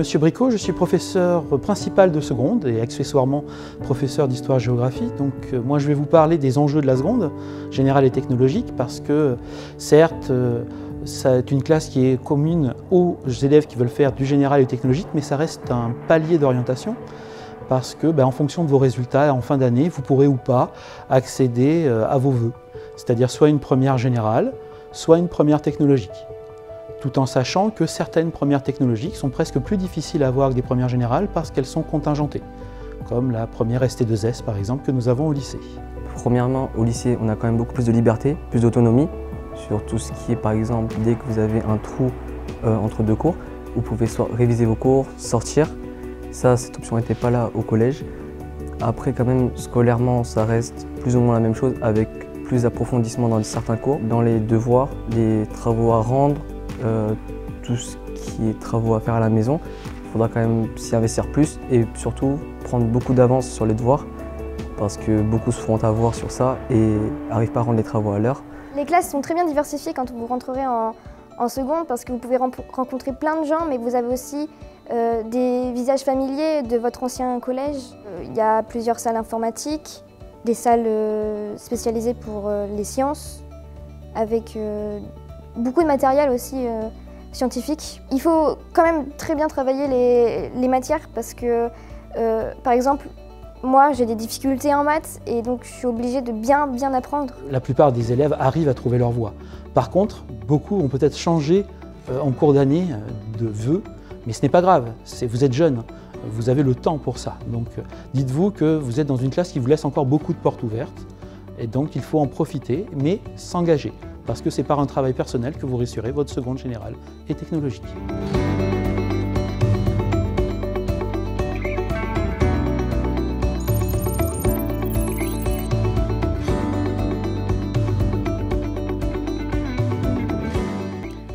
Monsieur Bricot, je suis professeur principal de seconde et accessoirement professeur d'histoire-géographie. Donc moi je vais vous parler des enjeux de la seconde, générale et technologique, parce que certes c'est une classe qui est commune aux élèves qui veulent faire du général et technologique, mais ça reste un palier d'orientation parce que en fonction de vos résultats en fin d'année, vous pourrez ou pas accéder à vos vœux, c'est-à-dire soit une première générale, soit une première technologique. Tout en sachant que certaines premières technologiques sont presque plus difficiles à avoir que des premières générales parce qu'elles sont contingentées, comme la première ST2S par exemple que nous avons au lycée. Premièrement, au lycée, on a quand même beaucoup plus de liberté, plus d'autonomie, sur tout ce qui est par exemple, dès que vous avez un trou entre deux cours, vous pouvez soit réviser vos cours, sortir. Ça, cette option n'était pas là au collège. Après, quand même, scolairement, ça reste plus ou moins la même chose avec plus d'approfondissement dans certains cours, dans les devoirs, les travaux à rendre, tout ce qui est travaux à faire à la maison. Il faudra quand même s'y investir plus et surtout prendre beaucoup d'avance sur les devoirs parce que beaucoup se feront avoir sur ça et n'arrivent pas à rendre les travaux à l'heure. Les classes sont très bien diversifiées quand vous rentrerez en seconde parce que vous pouvez rencontrer plein de gens, mais vous avez aussi des visages familiers de votre ancien collège. Il y a plusieurs salles informatiques, des salles spécialisées pour les sciences, avec beaucoup de matériel aussi scientifique. Il faut quand même très bien travailler les matières parce que, par exemple, moi j'ai des difficultés en maths et donc je suis obligée de bien apprendre. La plupart des élèves arrivent à trouver leur voie. Par contre, beaucoup ont peut-être changé en cours d'année de vœux, mais ce n'est pas grave, vous êtes jeune, vous avez le temps pour ça. Donc dites-vous que vous êtes dans une classe qui vous laisse encore beaucoup de portes ouvertes et donc il faut en profiter, mais s'engager. Parce que c'est par un travail personnel que vous réussirez votre seconde générale et technologique.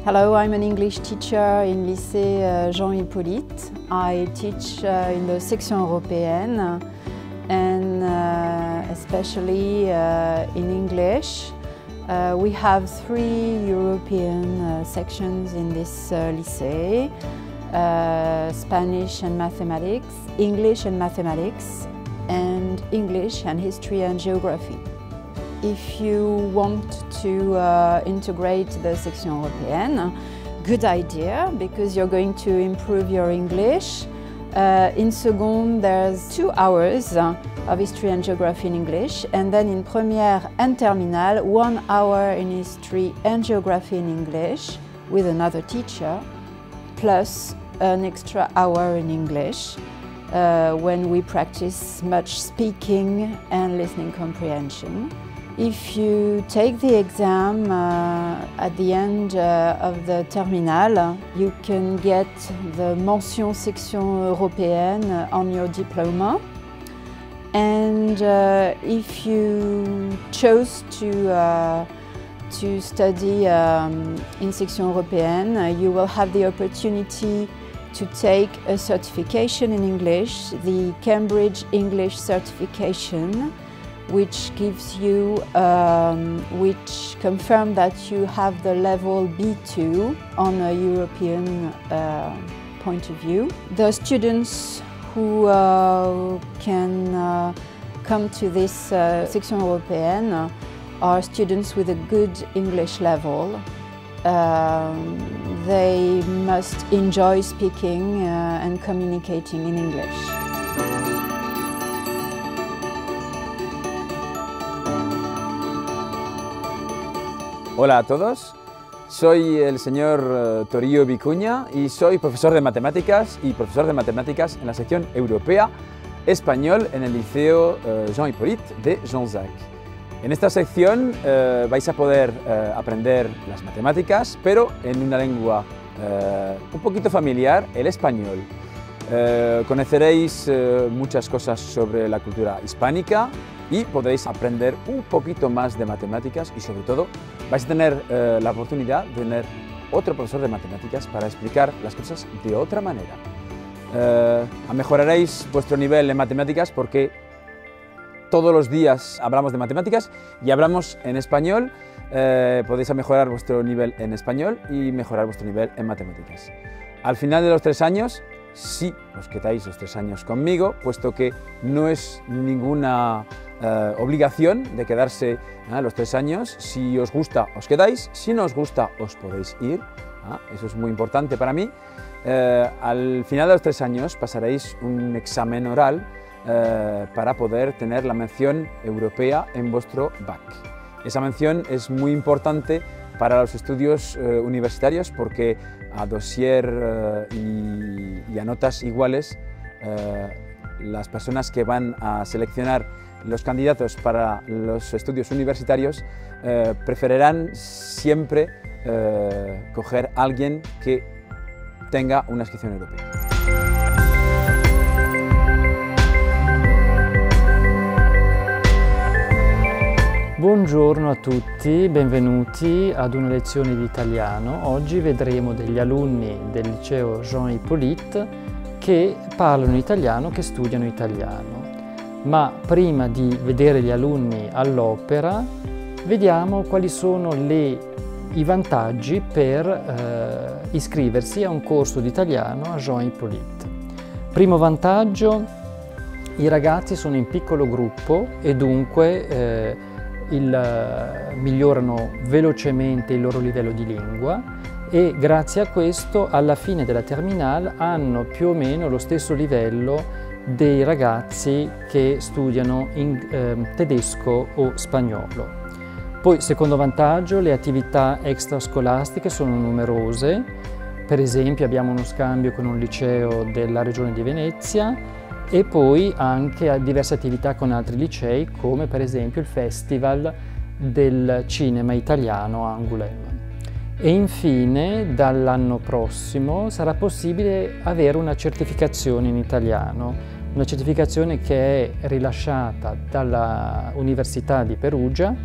Hello, I'm an English teacher in lycée Jean Hippolyte. I teach in the section européenne and especially in English. We have 3 European sections in this lycée, Spanish and mathematics, English and mathematics, and English and history and geography. If you want to integrate the section européenne, good idea because you're going to improve your English. In seconde, there's 2 hours of history and geography in English, and then in première and terminale, 1 hour in history and geography in English with another teacher, plus an extra hour in English when we practice much speaking and listening comprehension. If you take the exam at the end of the terminale, you can get the mention section européenne on your diploma. And if you chose to study in section européenne, you will have the opportunity to take a certification in English, the Cambridge English Certification, which gives you, which confirms that you have the level B2 on a European point of view. The students who can come to this section européenne are students with a good English level. They must enjoy speaking and communicating in English. Hola a todos, soy el señor Torillo Vicuña y soy profesor de matemáticas y profesor de matemáticas en la sección europea español en el liceo Jean Hippolyte de Jonzac. En esta sección vais a poder aprender las matemáticas, pero en una lengua un poquito familiar, el español. Conoceréis muchas cosas sobre la cultura hispánica y podréis aprender un poquito más de matemáticas y sobre todo vais a tener la oportunidad de tener otro profesor de matemáticas para explicar las cosas de otra manera. Mejoraréis vuestro nivel en matemáticas porque todos los días hablamos de matemáticas y hablamos en español. Podéis mejorar vuestro nivel en español y mejorar vuestro nivel en matemáticas. Al final de los 3 años si os quedáis los 3 años conmigo, puesto que no es ninguna obligación de quedarse los 3 años. Si os gusta, os quedáis; si no os gusta, os podéis ir. Eso es muy importante para mí. Al final de los 3 años pasaréis un examen oral para poder tener la mención europea en vuestro BAC. Esa mención es muy importante para los estudios universitarios porque a dossier y a notas iguales las personas que van a seleccionar los candidatos para los estudios universitarios preferirán siempre coger a alguien que tenga una inscrizione europea. Buongiorno a tutti, benvenuti ad una lezione di italiano. Oggi vedremo degli alunni del liceo Jean Hippolyte che parlano italiano, che studiano italiano. Ma prima di vedere gli alunni all'opera, vediamo quali sono i vantaggi per iscriversi a un corso di italiano a Jean Hippolyte. Primo vantaggio: i ragazzi sono in piccolo gruppo e dunque migliorano velocemente il loro livello di lingua, e grazie a questo alla fine della terminale hanno più o meno lo stesso livello dei ragazzi che studiano in tedesco o spagnolo. Poi, secondo vantaggio, le attività extrascolastiche sono numerose. Per esempio abbiamo uno scambio con un liceo della regione di Venezia e poi anche diverse attività con altri licei, come per esempio il Festival del Cinema Italiano a Angoulême. E infine, dall'anno prossimo sarà possibile avere una certificazione in italiano, una certificazione che è rilasciata dalla Università di Perugia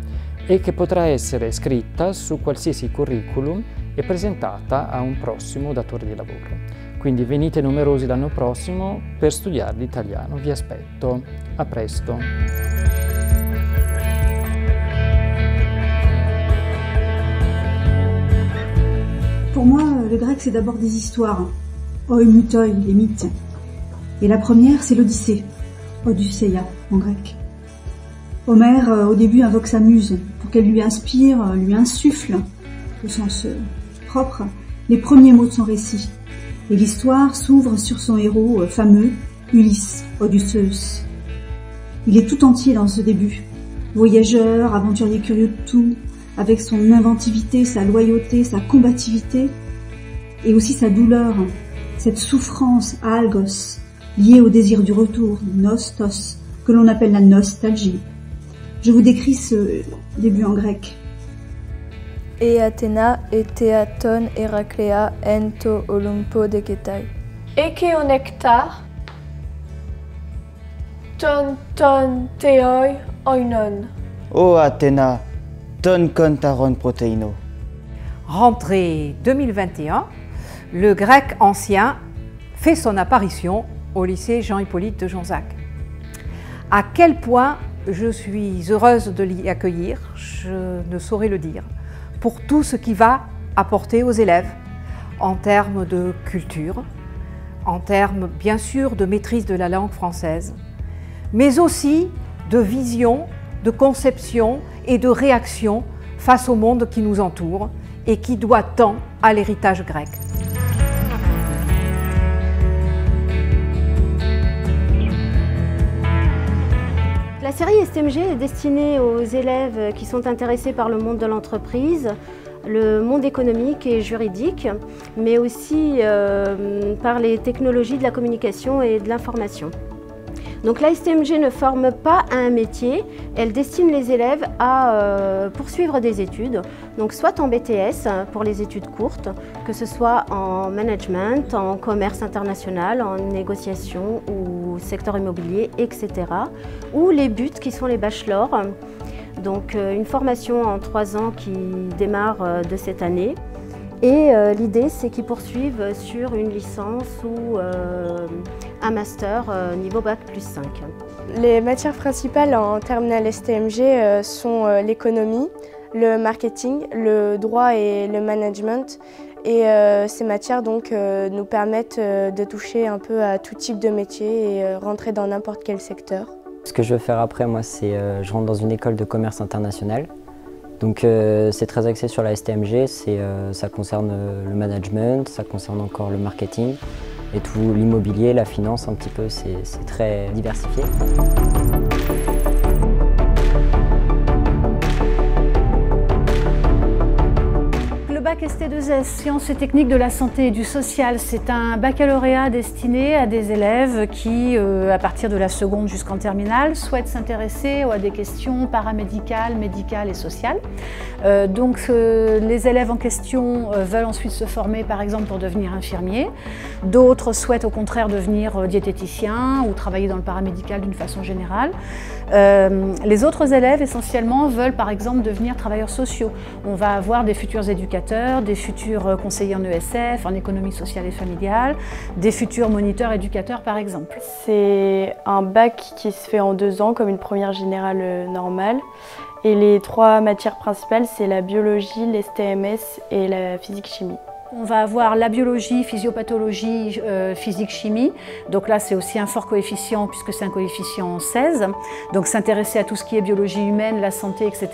e che potrà essere scritta su qualsiasi curriculum e presentata a un prossimo datore di lavoro. Quindi venite numerosi l'anno prossimo per studiare l'italiano. Vi aspetto. A presto. Pour moi, le grec, c'est d'abord des histoires. Oi, mutoi, les mythes. Et la première, c'est l'Odyssée. Odysseia, en grec. Homère, au début, invoque sa muse pour qu'elle lui inspire, lui insuffle, au sens propre, les premiers mots de son récit. Et l'histoire s'ouvre sur son héros fameux, Ulysse, Odysseus. Il est tout entier dans ce début. Voyageur, aventurier curieux de tout, avec son inventivité, sa loyauté, sa combativité, et aussi sa douleur, cette souffrance, algos, liée au désir du retour, nostos, que l'on appelle la nostalgie. Je vous décris ce début en grec. Et Athéna eteaton Héracléa en to Olympo de Kétai. Eke o nectar, ton theoi oinon. O Athéna, ton kontaron proteino. Rentrée 2021, le grec ancien fait son apparition au lycée Jean Hippolyte de Jonzac. À quel point je suis heureuse de l'y accueillir, je ne saurais le dire, pour tout ce qui va apporter aux élèves en termes de culture, en termes bien sûr de maîtrise de la langue française, mais aussi de vision, de conception et de réaction face au monde qui nous entoure et qui doit tant à l'héritage grec. La série STMG est destinée aux élèves qui sont intéressés par le monde de l'entreprise, le monde économique et juridique, mais aussi par les technologies de la communication et de l'information. Donc la STMG ne forme pas à un métier, elle destine les élèves à poursuivre des études, donc soit en BTS pour les études courtes, que ce soit en management, en commerce international, en négociation ou secteur immobilier, etc. Ou les buts qui sont les bachelors, donc une formation en 3 ans qui démarre de cette année. Et l'idée, c'est qu'ils poursuivent sur une licence ou un master niveau Bac plus 5. Les matières principales en terminale STMG sont l'économie, le marketing, le droit et le management Et ces matières donc, nous permettent de toucher un peu à tout type de métier et rentrer dans n'importe quel secteur. Ce que je veux faire après, moi, c'est je rentre dans une école de commerce international. Donc c'est très axé sur la STMG, ça concerne le management, ça concerne encore le marketing et tout l'immobilier, la finance un petit peu, c'est très diversifié. Le bac ST2S, Sciences et techniques de la santé et du social, c'est un baccalauréat destiné à des élèves qui, à partir de la seconde jusqu'en terminale, souhaitent s'intéresser à des questions paramédicales, médicales et sociales. Les élèves en question veulent ensuite se former par exemple pour devenir infirmiers. D'autres souhaitent au contraire devenir diététicien ou travailler dans le paramédical d'une façon générale. Les autres élèves essentiellement veulent par exemple devenir travailleurs sociaux. On va avoir des futurs éducateurs, des futurs conseillers en ESF, en économie sociale et familiale, des futurs moniteurs éducateurs par exemple. C'est un bac qui se fait en 2 ans comme une première générale normale. Et les 3 matières principales, c'est la biologie, l'STMS et la physique-chimie. On va avoir la biologie, physiopathologie, physique-chimie. Donc là, c'est aussi un fort coefficient puisque c'est un coefficient 16. Donc s'intéresser à tout ce qui est biologie humaine, la santé, etc.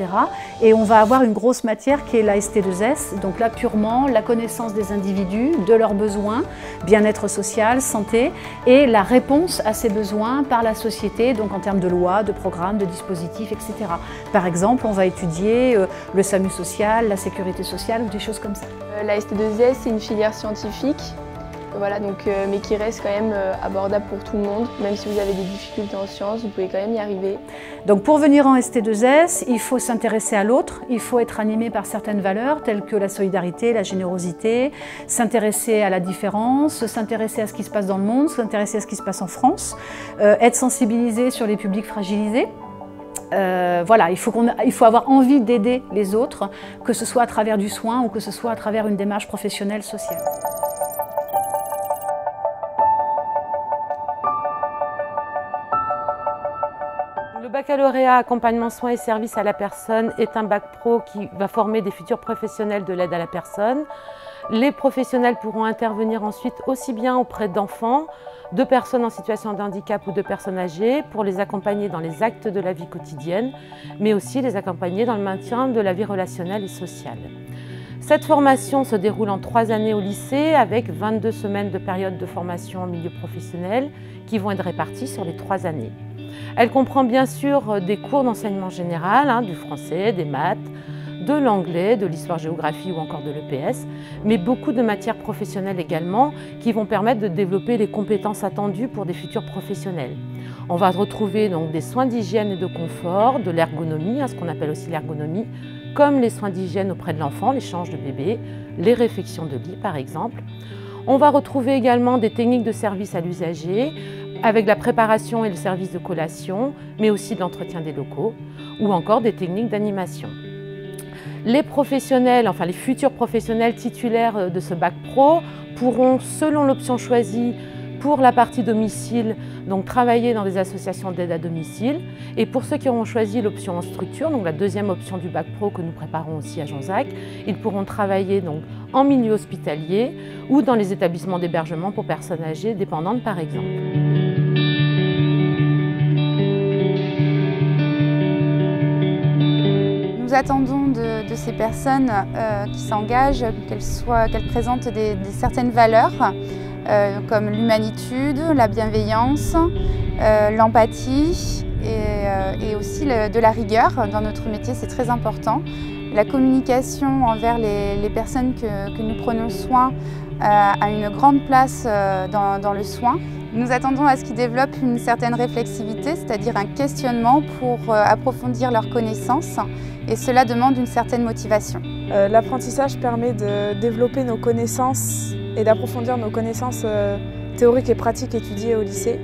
Et on va avoir une grosse matière qui est la ST2S. Donc là, purement la connaissance des individus, de leurs besoins, bien-être social, santé, et la réponse à ces besoins par la société, donc en termes de lois, de programmes, de dispositifs, etc. Par exemple, on va étudier le SAMU social, la sécurité sociale ou des choses comme ça. La ST2S, c'est une filière scientifique, voilà, mais qui reste quand même abordable pour tout le monde. Même si vous avez des difficultés en sciences, vous pouvez quand même y arriver. Donc pour venir en ST2S, il faut s'intéresser à l'autre, il faut être animé par certaines valeurs telles que la solidarité, la générosité, s'intéresser à la différence, s'intéresser à ce qui se passe dans le monde, s'intéresser à ce qui se passe en France, être sensibilisé sur les publics fragilisés. Voilà, il faut avoir envie d'aider les autres, que ce soit à travers du soin ou que ce soit à travers une démarche professionnelle sociale. Le baccalauréat accompagnement soins et services à la personne est un bac pro qui va former des futurs professionnels de l'aide à la personne. Les professionnels pourront intervenir ensuite aussi bien auprès d'enfants, de personnes en situation de handicap ou de personnes âgées pour les accompagner dans les actes de la vie quotidienne, mais aussi les accompagner dans le maintien de la vie relationnelle et sociale. Cette formation se déroule en 3 années au lycée avec 22 semaines de période de formation en milieu professionnel qui vont être réparties sur les 3 années. Elle comprend bien sûr des cours d'enseignement général, du français, des maths, de l'anglais, de l'histoire-géographie ou encore de l'EPS, mais beaucoup de matières professionnelles également qui vont permettre de développer les compétences attendues pour des futurs professionnels. On va retrouver donc des soins d'hygiène et de confort, de l'ergonomie, ce qu'on appelle aussi l'ergonomie, comme les soins d'hygiène auprès de l'enfant, l'échange de bébé, les réfections de lit par exemple. On va retrouver également des techniques de service à l'usager, avec la préparation et le service de collation, mais aussi de l'entretien des locaux, ou encore des techniques d'animation. Les professionnels, enfin les futurs professionnels titulaires de ce bac pro pourront, selon l'option choisie pour la partie domicile, donc travailler dans des associations d'aide à domicile. Et pour ceux qui auront choisi l'option en structure, donc la deuxième option du bac pro que nous préparons aussi à Jonzac, ils pourront travailler donc en milieu hospitalier ou dans les établissements d'hébergement pour personnes âgées dépendantes par exemple. Nous attendons de ces personnes qui s'engagent qu'elles présentent certaines valeurs comme l'humanitude, la bienveillance, l'empathie et aussi de la rigueur. Dans notre métier, c'est très important. La communication envers les personnes que nous prenons soin a une grande place dans le soin. Nous attendons à ce qu'ils développent une certaine réflexivité, c'est-à-dire un questionnement pour approfondir leurs connaissances, et cela demande une certaine motivation. L'apprentissage permet de développer nos connaissances et d'approfondir nos connaissances théoriques et pratiques étudiées au lycée.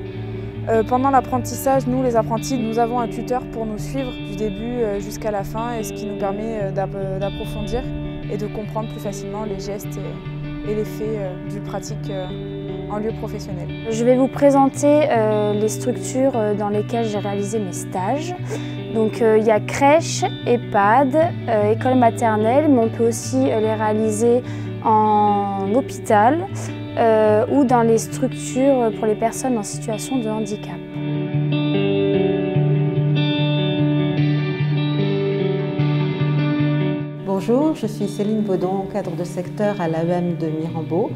Pendant l'apprentissage, nous les apprentis, nous avons un tuteur pour nous suivre du début jusqu'à la fin, et ce qui nous permet d'approfondir et de comprendre plus facilement les gestes et les faits du pratique en lieu professionnel. Je vais vous présenter les structures dans lesquelles j'ai réalisé mes stages. Donc il y a crèche, EHPAD, école maternelle, mais on peut aussi les réaliser en hôpital ou dans les structures pour les personnes en situation de handicap. Bonjour, je suis Céline Baudon, cadre de secteur à l'AEM de Mirambeau.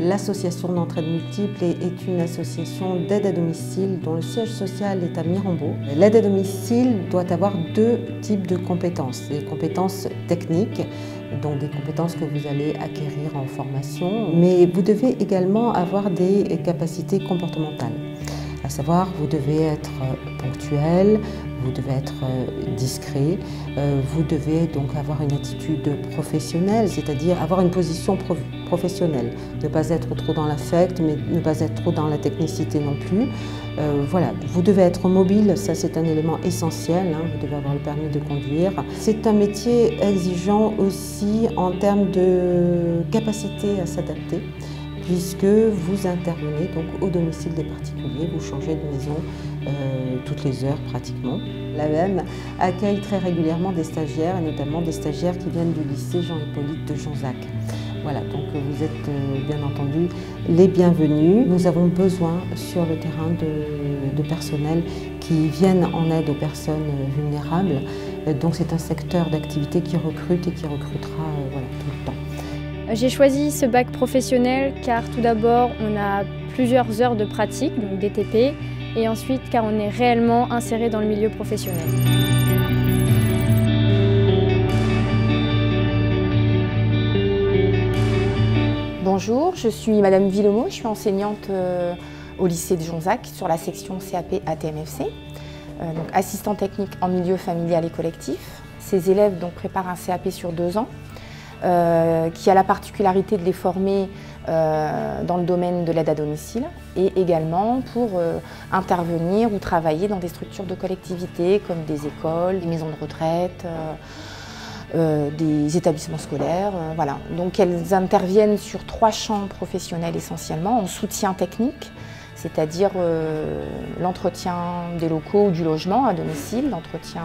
L'association d'entraide multiple est une association d'aide à domicile dont le siège social est à Mirambeau. L'aide à domicile doit avoir deux types de compétences. Des compétences techniques, donc des compétences que vous allez acquérir en formation, mais vous devez également avoir des capacités comportementales. À savoir, vous devez être ponctuel, vous devez être discret, vous devez donc avoir une attitude professionnelle, c'est-à-dire avoir une position professionnelle. Ne pas être trop dans l'affect, mais ne pas être trop dans la technicité non plus. Voilà, vous devez être mobile, ça c'est un élément essentiel, hein, vous devez avoir le permis de conduire. C'est un métier exigeant aussi en termes de capacité à s'adapter, puisque vous intervenez donc au domicile des particuliers, vous changez de maison toutes les heures pratiquement. L'AEM accueille très régulièrement des stagiaires, et notamment des stagiaires qui viennent du lycée Jean-Hippolyte de Jonzac. Voilà, donc vous êtes bien entendu les bienvenus. Nous avons besoin sur le terrain de personnel qui viennent en aide aux personnes vulnérables. Donc c'est un secteur d'activité qui recrute et qui recrutera voilà, tout le temps. J'ai choisi ce bac professionnel car tout d'abord on a plusieurs heures de pratique, donc DTP, et ensuite car on est réellement inséré dans le milieu professionnel. Bonjour, je suis Madame Villemeau, je suis enseignante au lycée de Jonzac sur la section CAP ATMFC, donc assistant technique en milieu familial et collectif. Ces élèves donc préparent un CAP sur 2 ans qui a la particularité de les former dans le domaine de l'aide à domicile et également pour intervenir ou travailler dans des structures de collectivité comme des écoles, des maisons de retraite, des établissements scolaires. Voilà. Donc elles interviennent sur 3 champs professionnels essentiellement, en soutien technique, c'est-à-dire l'entretien des locaux ou du logement à domicile, l'entretien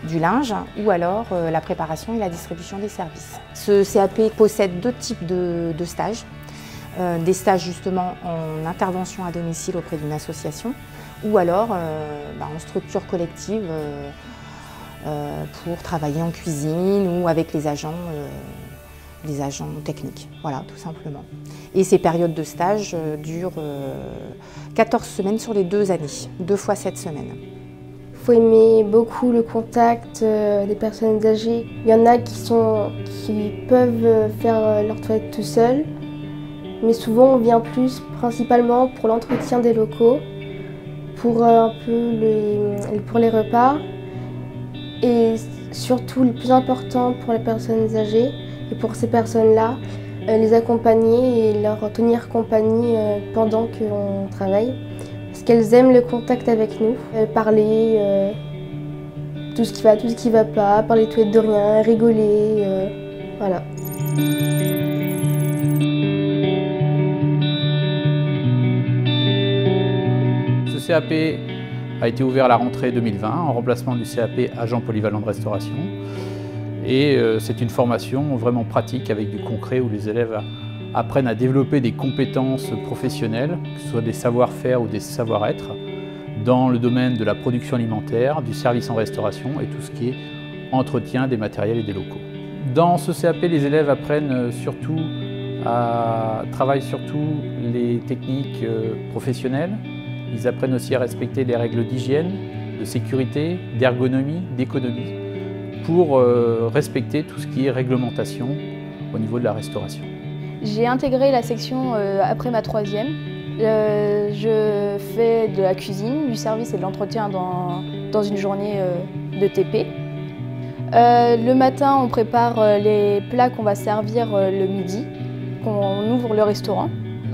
du linge ou alors la préparation et la distribution des services. Ce CAP possède 2 types de stages. Des stages justement en intervention à domicile auprès d'une association ou alors en structure collective pour travailler en cuisine ou avec les agents techniques, voilà, tout simplement. Et ces périodes de stage durent 14 semaines sur les 2 années, 2 fois 7 semaines. Il faut aimer beaucoup le contact des personnes âgées. Il y en a qui peuvent faire leur toilette tout seuls, mais souvent on vient plus principalement pour l'entretien des locaux, pour un peu pour les repas. Et surtout, le plus important pour les personnes âgées et pour ces personnes-là, les accompagner et leur tenir compagnie pendant qu'on travaille. Parce qu'elles aiment le contact avec nous, parler tout ce qui va pas, parler tout et de rien, rigoler, voilà. Ce CAP a été ouvert à la rentrée 2020 en remplacement du CAP agent polyvalent de restauration. Et c'est une formation vraiment pratique avec du concret où les élèves apprennent à développer des compétences professionnelles, que ce soit des savoir-faire ou des savoir-être, dans le domaine de la production alimentaire, du service en restauration et tout ce qui est entretien des matériels et des locaux. Dans ce CAP, les élèves apprennent travaillent surtout les techniques professionnelles. Ils apprennent aussi à respecter les règles d'hygiène, de sécurité, d'ergonomie, d'économie, pour respecter tout ce qui est réglementation au niveau de la restauration. J'ai intégré la section après ma 3e. Je fais de la cuisine, du service et de l'entretien dans une journée de TP. Le matin, on prépare les plats qu'on va servir le midi, qu'on ouvre le restaurant.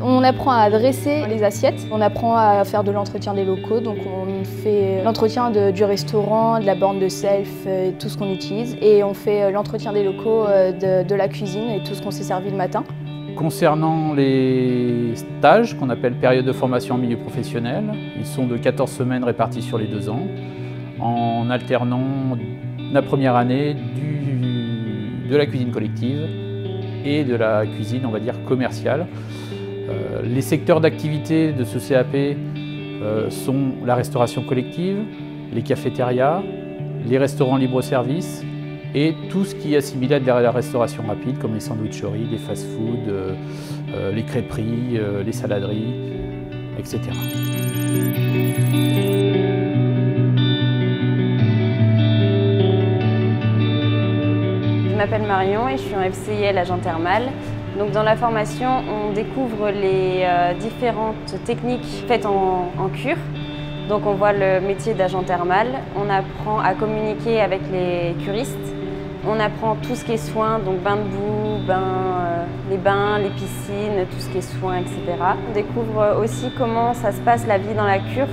On apprend à dresser les assiettes, on apprend à faire de l'entretien des locaux, donc on fait l'entretien du restaurant, de la borne de self, tout ce qu'on utilise, et on fait l'entretien des locaux de la cuisine et tout ce qu'on s'est servi le matin. Concernant les stages qu'on appelle période de formation en milieu professionnel, ils sont de 14 semaines répartis sur les 2 ans, en alternant la première année de la cuisine collective et de la cuisine, on va dire, commerciale. Les secteurs d'activité de ce CAP sont la restauration collective, les cafétérias, les restaurants libre-service et tout ce qui est assimilé à de la restauration rapide, comme les sandwicheries, les fast-foods, les crêperies, les saladeries, etc. Je m'appelle Marion et je suis en FCIL agent thermal. Donc dans la formation, on découvre les différentes techniques faites en cure. Donc on voit le métier d'agent thermal, on apprend à communiquer avec les curistes, on apprend tout ce qui est soins, donc bain de boue, les bains, les piscines, tout ce qui est soins, etc. On découvre aussi comment ça se passe la vie dans la cure,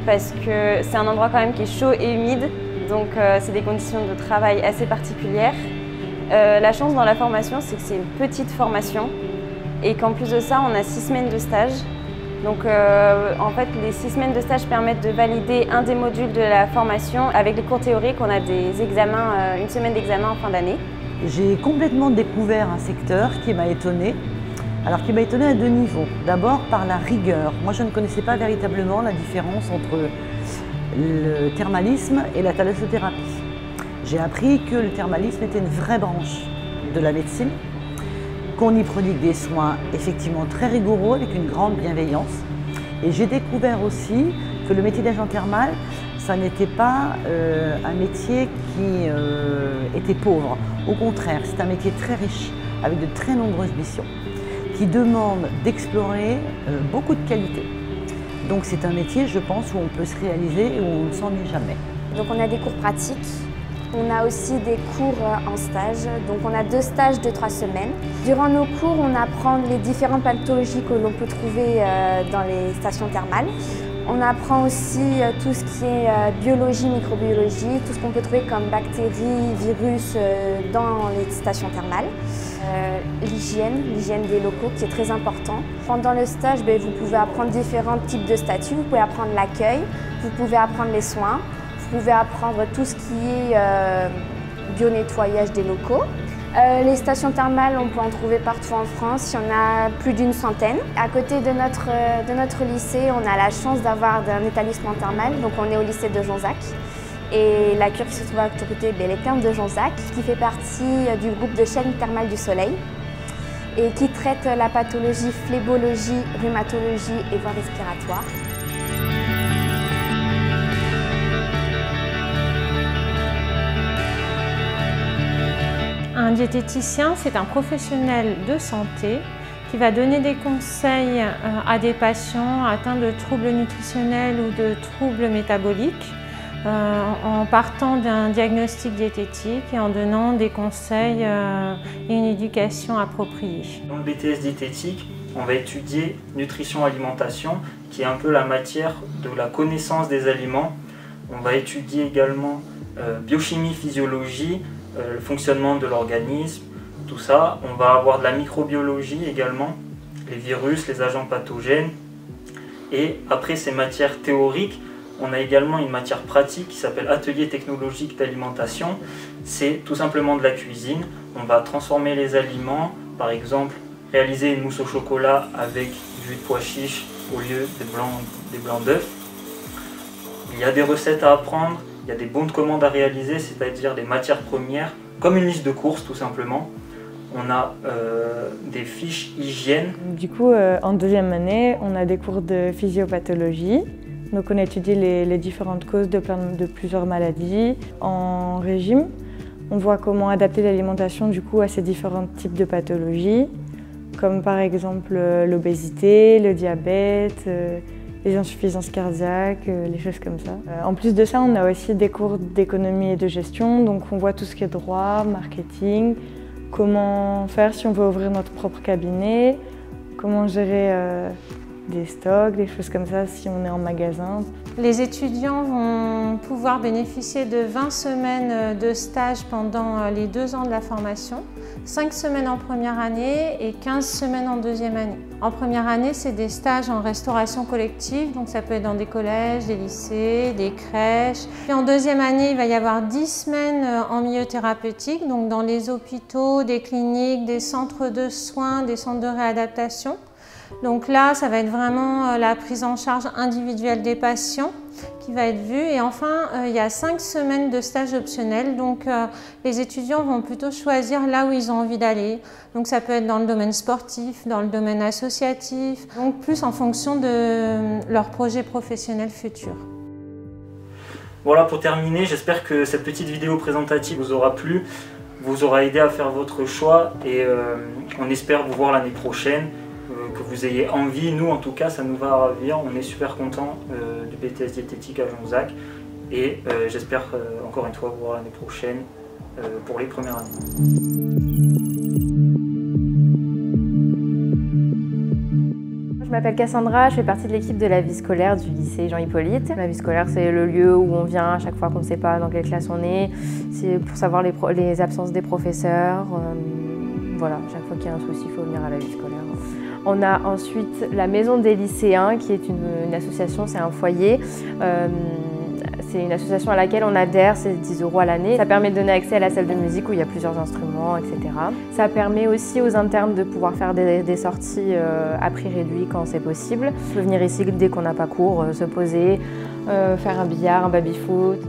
parce que c'est un endroit quand même qui est chaud et humide, donc c'est des conditions de travail assez particulières. La chance dans la formation, c'est que c'est une petite formation et qu'en plus de ça, on a 6 semaines de stage. Donc en fait, les 6 semaines de stage permettent de valider un des modules de la formation. Avec les cours théoriques, on a des examens, une semaine d'examen en fin d'année. J'ai complètement découvert un secteur qui m'a étonnée. Alors qui m'a étonnée à 2 niveaux. D'abord par la rigueur. Moi, je ne connaissais pas véritablement la différence entre le thermalisme et la thalassothérapie. J'ai appris que le thermalisme était une vraie branche de la médecine, qu'on y prodigue des soins effectivement très rigoureux avec une grande bienveillance. Et j'ai découvert aussi que le métier d'agent thermal, ça n'était pas un métier qui était pauvre. Au contraire, c'est un métier très riche, avec de très nombreuses missions, qui demande d'explorer beaucoup de qualités. Donc c'est un métier, je pense, où on peut se réaliser et où on ne s'ennuie jamais. Donc on a des cours pratiques. On a aussi des cours en stage, donc on a 2 stages de 3 semaines. Durant nos cours, on apprend les différentes pathologies que l'on peut trouver dans les stations thermales. On apprend aussi tout ce qui est biologie, microbiologie, tout ce qu'on peut trouver comme bactéries, virus dans les stations thermales. L'hygiène des locaux qui est très important. Pendant le stage, vous pouvez apprendre différents types de statuts, vous pouvez apprendre l'accueil, vous pouvez apprendre les soins. Vous pouvez apprendre tout ce qui est bio-nettoyage des locaux. Les stations thermales, on peut en trouver partout en France, il y en a plus d'1 centaine. À côté de notre lycée, on a la chance d'avoir un établissement thermal, donc on est au lycée de Jonzac. Et la cure qui se trouve à côté, les thermes de Jonzac, qui fait partie du groupe de chaînes thermales du Soleil et qui traite la pathologie, phlébologie, rhumatologie et voies respiratoires. Un diététicien, c'est un professionnel de santé qui va donner des conseils à des patients atteints de troubles nutritionnels ou de troubles métaboliques en partant d'un diagnostic diététique et en donnant des conseils et une éducation appropriée. Dans le BTS diététique, on va étudier nutrition-alimentation, qui est un peu la matière de la connaissance des aliments. On va étudier également biochimie, physiologie, le fonctionnement de l'organisme, tout ça. On va avoir de la microbiologie également, les virus, les agents pathogènes. Et après ces matières théoriques, on a également une matière pratique qui s'appelle atelier technologique d'alimentation. C'est tout simplement de la cuisine. On va transformer les aliments, par exemple réaliser une mousse au chocolat avec du jus de pois chiche au lieu des blancs d'œufs. Il y a des recettes à apprendre. Il y a des bons de commande à réaliser, c'est-à-dire des matières premières, comme une liste de courses tout simplement. On a des fiches hygiène. Du coup, en 2e année, on a des cours de physiopathologie. Donc on a étudié les différentes causes de plusieurs maladies. En régime, on voit comment adapter l'alimentation du coup à ces différents types de pathologies, comme par exemple l'obésité, le diabète, les insuffisances cardiaques, les choses comme ça. En plus de ça, on a aussi des cours d'économie et de gestion, donc on voit tout ce qui est droit, marketing, comment faire si on veut ouvrir notre propre cabinet, comment gérer des stocks, des choses comme ça si on est en magasin. Les étudiants vont pouvoir bénéficier de 20 semaines de stage pendant les 2 ans de la formation, 5 semaines en première année et 15 semaines en deuxième année. En première année, c'est des stages en restauration collective, donc ça peut être dans des collèges, des lycées, des crèches. Puis en deuxième année, il va y avoir 10 semaines en milieu thérapeutique, donc dans les hôpitaux, des cliniques, des centres de soins, des centres de réadaptation. Donc là, ça va être vraiment la prise en charge individuelle des patients qui va être vue. Et enfin, il y a 5 semaines de stage optionnel. Donc les étudiants vont plutôt choisir là où ils ont envie d'aller. Donc ça peut être dans le domaine sportif, dans le domaine associatif, donc plus en fonction de leur projet professionnel futur. Voilà, pour terminer, j'espère que cette petite vidéo présentative vous aura plu, vous aura aidé à faire votre choix et on espère vous voir l'année prochaine. Que vous ayez envie, nous en tout cas ça nous va ravir, on est super contents du BTS diététique à Jonzac et j'espère encore une fois vous voir l'année prochaine pour les premières années. Je m'appelle Cassandra, je fais partie de l'équipe de la vie scolaire du lycée Jean-Hippolyte. La vie scolaire, c'est le lieu où on vient à chaque fois qu'on ne sait pas dans quelle classe on est. C'est pour savoir les absences des professeurs. Voilà, chaque fois qu'il y a un souci, il faut venir à la vie scolaire. On a ensuite la maison des lycéens qui est une association, c'est un foyer. C'est une association à laquelle on adhère, c'est 10 € à l'année. Ça permet de donner accès à la salle de musique où il y a plusieurs instruments, etc. Ça permet aussi aux internes de pouvoir faire des sorties à prix réduit quand c'est possible. On peut venir ici dès qu'on n'a pas cours, se poser, faire un billard, un baby-foot.